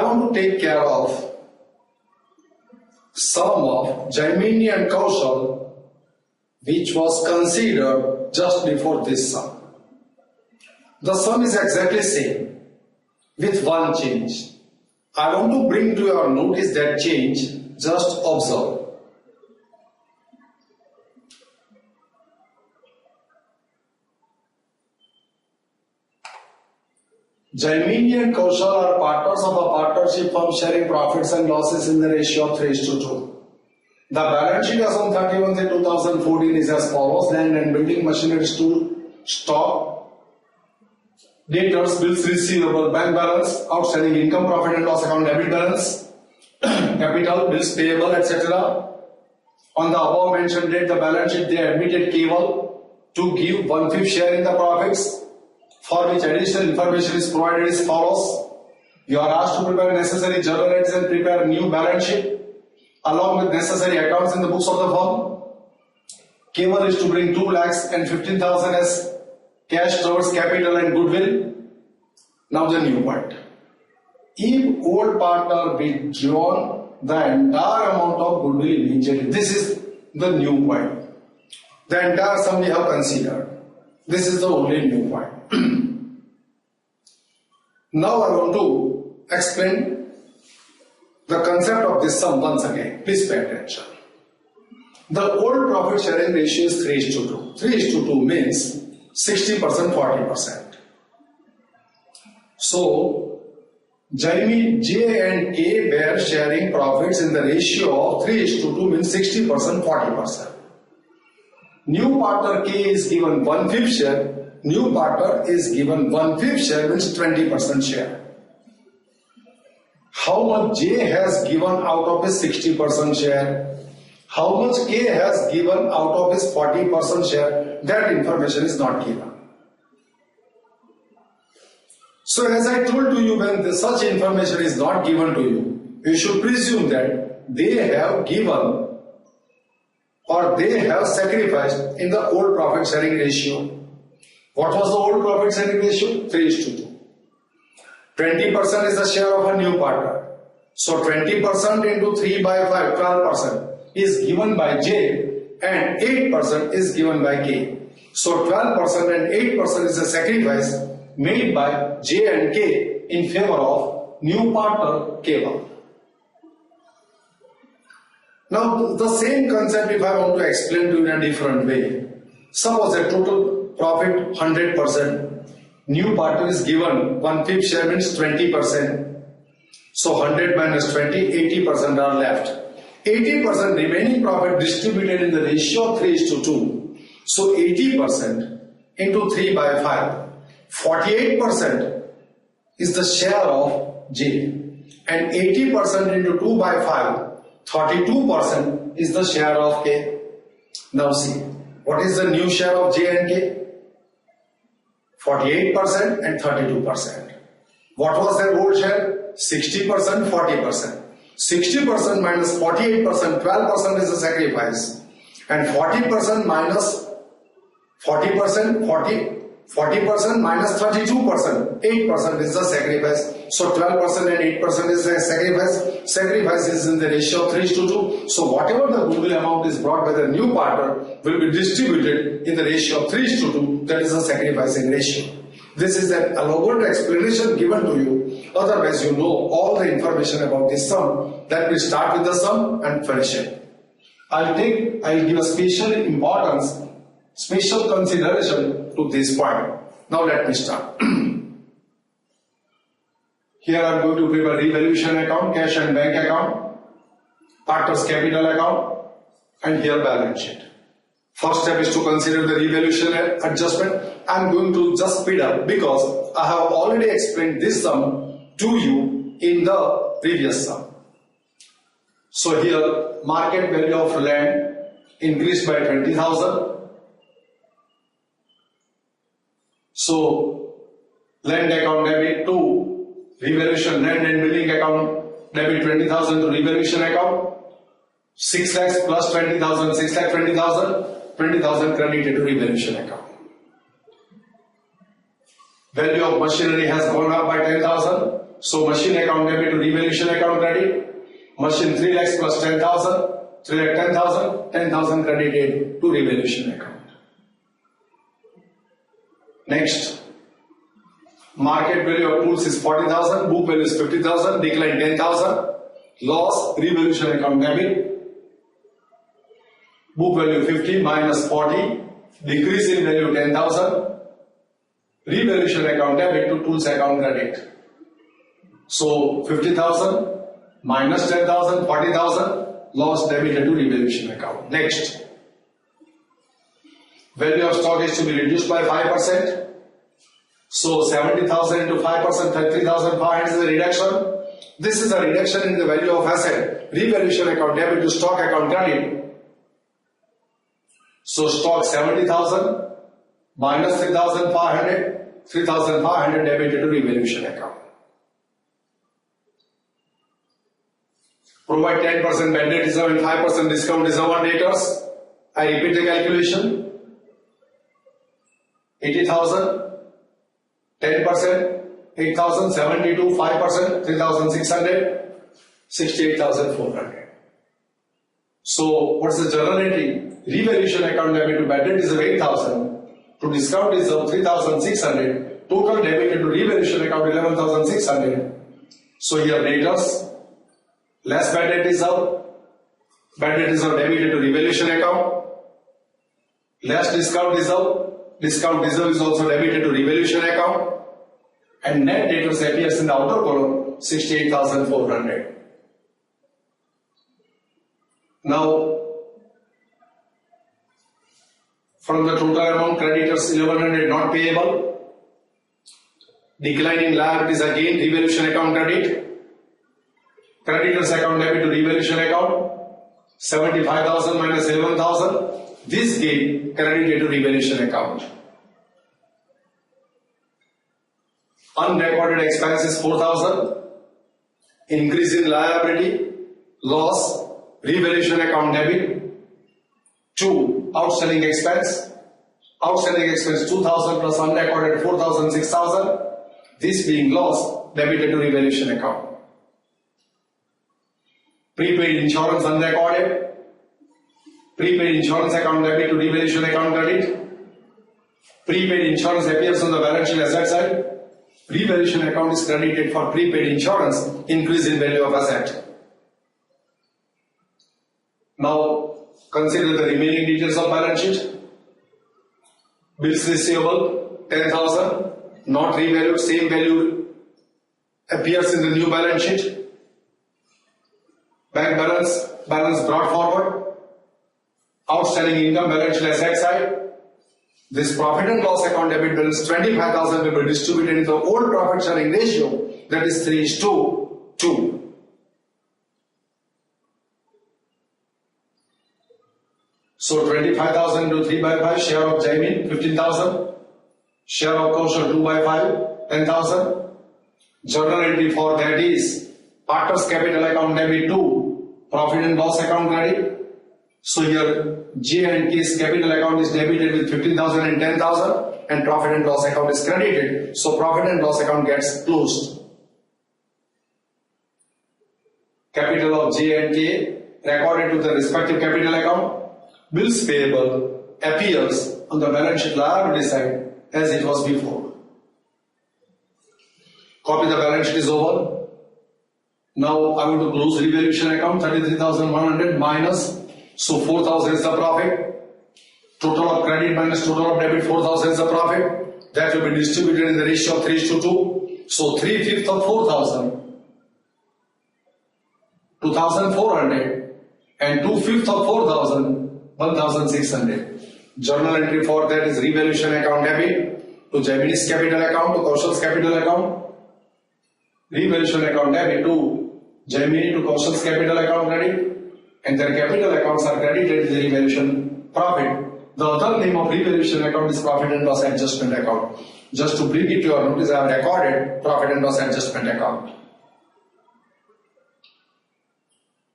want to take care of sum of Jaimini and Kaushal, which was considered just before this sum. The sum is exactly same with one change. I want to bring to your notice that change. Just observe. Jaimini and Kaushal are partners of a partnership firm sharing profits and losses in the ratio of 3:2. The balance sheet as on 31/2014 is as follows: land and building, machinery, stock, debtors, bills receivable, bank balance, outstanding income, profit and loss account, debit balance, capital, bills payable, etc. On the above mentioned date, the balance sheet they admitted Keval to give 1/5 share in the profits, for which additional information is provided as follows. You are asked to prepare necessary journal entries and prepare new balance sheet along with necessary accounts in the books of the firm. Keval is to bring 2,15,000 as cash towards capital and goodwill. Now the new point. If old partner withdrawn the entire amount of goodwill immediately, this is the new point. The entire sum we have considered. This is the only new point. Now I want to explain the concept of this sum once again. Please pay attention. The old profit sharing ratio is 3:2. 3:2 means 60%, 40%. So, Jaimini, J and K were sharing profits in the ratio of 3:2 means 60%, 40%. New partner K is given 1/5 share. New partner is given 1/5 share means 20% share. How much J has given out of his 60% share? How much K has given out of his 40% share? That information is not given. So as I told to you, when such information is not given to you, you should presume that they have given or they have sacrificed in the old profit sharing ratio. What was the old profit sharing ratio? 3:2. 20% is the share of a new partner. So 20% into 3/5, 12% is given by J and 8% is given by K. So 12% and 8% is a sacrifice made by J and K in favor of new partner K1. Now the same concept if I want to explain to you in a different way. Suppose a total profit 100%. New partner is given 1/5 share means 20%. So 100 minus 20, 80% are left. 80% remaining profit distributed in the ratio of 3:2. So 80% into 3/5. 48% is the share of J. And 80% into 2/5. 32% is the share of K. Now see, what is the new share of J and K? 48% and 32%. What was their old share? 60%, 40%. 60% minus 48%, 12% is the sacrifice. And 40% minus 40%, 40% minus 32%, 8% is the sacrifice. So 12% and 8% is the sacrifice. Sacrifice is in the ratio of 3:2. So whatever the goodwill amount is brought by the new partner will be distributed in the ratio of 3:2. That is the sacrificing ratio. This is an elaborate explanation given to you. Otherwise, you know all the information about this sum. Let me start with the sum and finish it. I'll give a special importance, special consideration to this point. Now let me start. Here I am going to prepare revaluation account, cash and bank account, partner's capital account, and here balance sheet. First step is to consider the revaluation adjustment. I am going to just speed up because I have already explained this sum to you in the previous sum. So here market value of land increased by 20,000. So land account debit to revaluation, land and building account debit 20,000 to revaluation account. 6 lakhs plus 20,000, 6 lakh 20,000, 20,000 credited to revaluation account. Value of machinery has gone up by 10,000. So machine account debit to revaluation account credit. Machine 3 lakhs plus 10,000. 3 lakh 10,000. 10,000 credited to revaluation account. Next. Market value of tools is 40,000. Book value is 50,000. Decline 10,000. Loss revaluation account debit. Book value 50 minus 40. Decrease in value 10,000. Revaluation account debit to tools account credit. So 50,000 minus 10,000, 40,000, loss debited to revaluation account. Next. Value of stock is to be reduced by 5%. So 70,000 into 5%, 33,500 is a reduction. This is a reduction in the value of asset. Revaluation account debit to stock account credit. So stock 70,000 minus 3,500, 3,500 debited to revaluation account. Provide 10% bad debt reserve and 5% discount reserve on debtors. I repeat the calculation. 80,000, 10%, 8,000, 72, 5%, 3,600, 68,400. So what's the journal entry? Revaluation account debit to bad debt reserve 8,000. To discount reserve 3,600. Total debited to revaluation account 11,600. So here debtors less bad debt reserve. Bad debt reserve debited to revaluation account. Less discount reserve. Discount reserve is also debited to revaluation account. And net debtors appears in the outer column 68,400. Now, from the total amount, creditors 1100 not payable. Declining liabilities again, revaluation account credit. Creditors account debit to revaluation account. 75,000 minus 11,000. This gain credited to revaluation account. Unrecorded expenses 4,000. Increase in liability, loss, revaluation account debit. 2. Outstanding expense. Outstanding expense 2,000 plus unrecorded 4,000, 6,000. This being loss debited to revaluation account. Prepaid insurance unrecorded. Prepaid insurance account debit to revaluation account credit. Prepaid insurance appears on the balance sheet asset side. Revaluation account is credited for prepaid insurance, increase in value of asset. Now consider the remaining details of balance sheet. Bills receivable 10,000, not revalued, same value appears in the new balance sheet. Bank balance brought forward. Outstanding income balance sheet asset side. This profit and loss account debit balance 25,000 will be distributed in the old profit sharing ratio, that is 3:2. So 25,000 into 3 by 5, share of Jaimin 15,000, share of Kaushal 2 by 5, 10,000. Journal entry for that is partners capital account debit to profit and loss account credit. So here J and K's capital account is debited with 15,000 and 10,000 and profit and loss account is credited. So profit and loss account gets closed. Capital of J and K recorded to the respective capital account. Bills payable appears on the balance sheet liability side as it was before. Copy the balance sheet is over. Now I want to close revaluation account 33,100 minus. So 4,000 is the profit. Total of credit minus total of debit 4,000 is the profit. That will be distributed in the ratio of 3:2. So 3/5 of 4,000. 2,400 and 2/5 of 4,000, 1,600. Journal entry for that is revaluation account debit to Gemini's capital account to Kaushal's capital account. Revaluation account debit to Gemini to Kaushal's capital account credit. And their capital accounts are credited to the revaluation profit. The other name of revaluation account is profit and loss adjustment account. Just to bring it to your notice, I have recorded profit and loss adjustment account.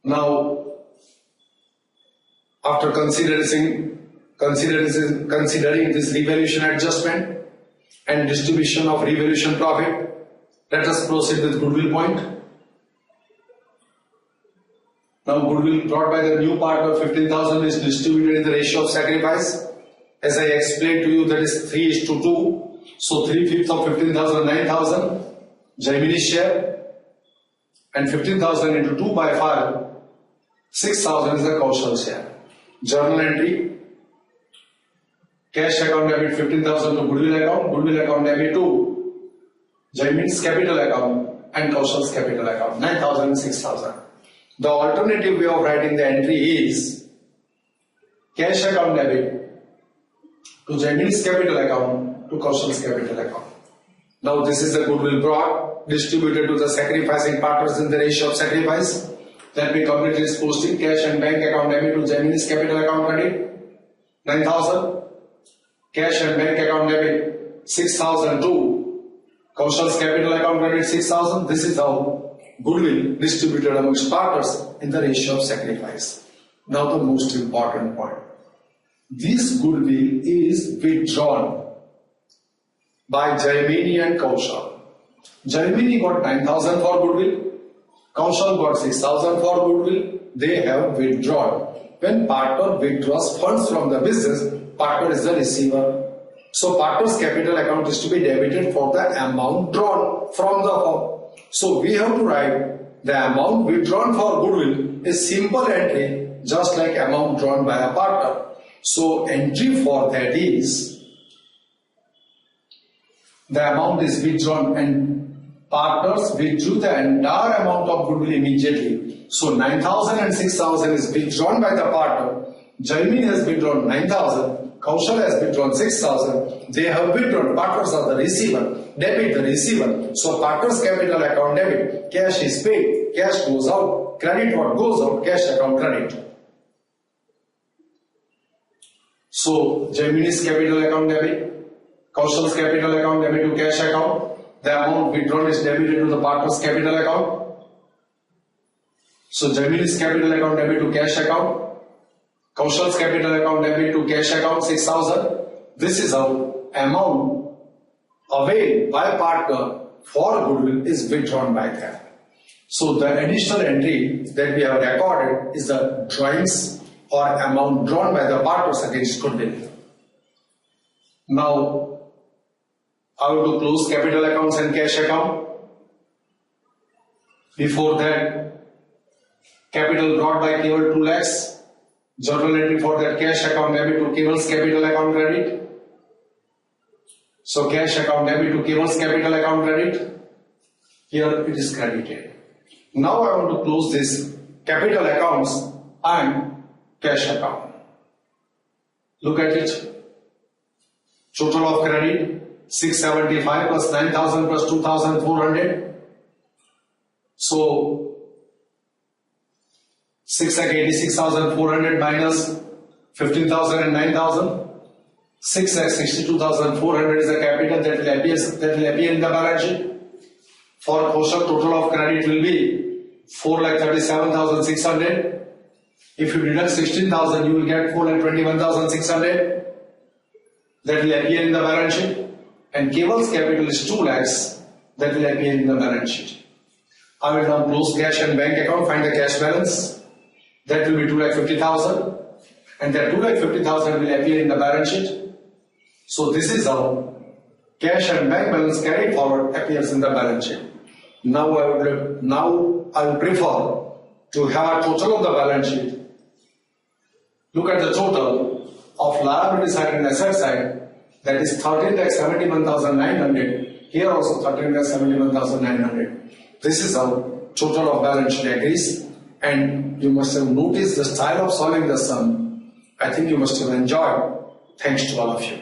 Now, after considering this revaluation adjustment, and distribution of revaluation profit. Let us proceed with goodwill point. Now goodwill brought by the new partner 15,000 is distributed in the ratio of sacrifice. As I explained to you, that is 3:2. So 3/5 of 15,000, 9,000, Jaimini's share, and 15,000 into 2/5, 6,000 is the Kaushal share. Journal entry, cash account debit 15,000 to goodwill account debit to Jaimini's capital account and Kaushal's capital account, 9,000 and 6,000. The alternative way of writing the entry is cash account debit to Jaimini's capital account to Kaushal's capital account. Now this is the goodwill brought, distributed to the sacrificing partners in the ratio of sacrifice. Let me complete this posting. Cash and bank account debit to Jaimini's capital account credit, 9,000. Cash and bank account debit, 6,000 to Kaushal's capital account credit, 6,000. This is how goodwill distributed amongst partners in the ratio of sacrifice. Now the most important point. This goodwill is withdrawn by Jaimini and Kaushal. Jaimini got 9,000 for goodwill. Kaushal got 6,000 for goodwill. They have withdrawn. When partner withdraws funds from the business, partner is the receiver. So partner's capital account is to be debited for the amount drawn from the firm. So we have to write the amount withdrawn for goodwill is simple entry, just like amount drawn by a partner. So entry for that is the amount is withdrawn and partners withdrew the entire amount of goodwill immediately. So 9,000 and 6,000 is withdrawn by the partner. Jaimini has withdrawn 9,000. Kaushal has withdrawn 6,000. They have withdrawn. Partners are the receiver. Debit the receiver. So partners capital account debit. Cash is paid. Cash goes out. Credit what goes out. Cash account credit. So Jaimini's capital account debit. Kaushal's capital account debit to cash account. The amount withdrawn is debited to the partner's capital account. So Jaimini's capital account debit to cash account. Kaushal's capital account debit to cash account 6,000. This is how amount availed by partner for goodwill is withdrawn by them. So the additional entry that we have recorded is the drawings or amount drawn by the partners against goodwill. Now I will close capital accounts and cash account. Before that, capital brought by Keval 2 lakhs. Journal entry for that cash account debit to Keval's capital account credit. So cash account debit to Keval's capital account credit. Here it is credited. Now I want to close this capital accounts and cash account. Look at it. Total of credit 675 plus 9,000 plus 2,400. So 6,86,400 minus 15,000 and 9,000. 6,62,400 is the capital that will appear in the balance sheet. For Kaushal, total of credit will be 4,37,600. If you deduct 16,000, you will get 4,21,600. That will appear in the balance sheet. And Keval's capital is 2 lakhs. That will appear in the balance sheet. I will now close cash and bank account, find the cash balance. That will be 2,50,000. And that 2,50,000 will appear in the balance sheet. So this is how cash and bank balance carried forward appears in the balance sheet. Now I will prefer to have a total of the balance sheet. Look at the total of liability side and asset side. That is 13,71,900. Here also 13,71,900. This is how total of balance sheet agrees. And you must have noticed the style of solving the sum. I think you must have enjoyed. Thanks to all of you.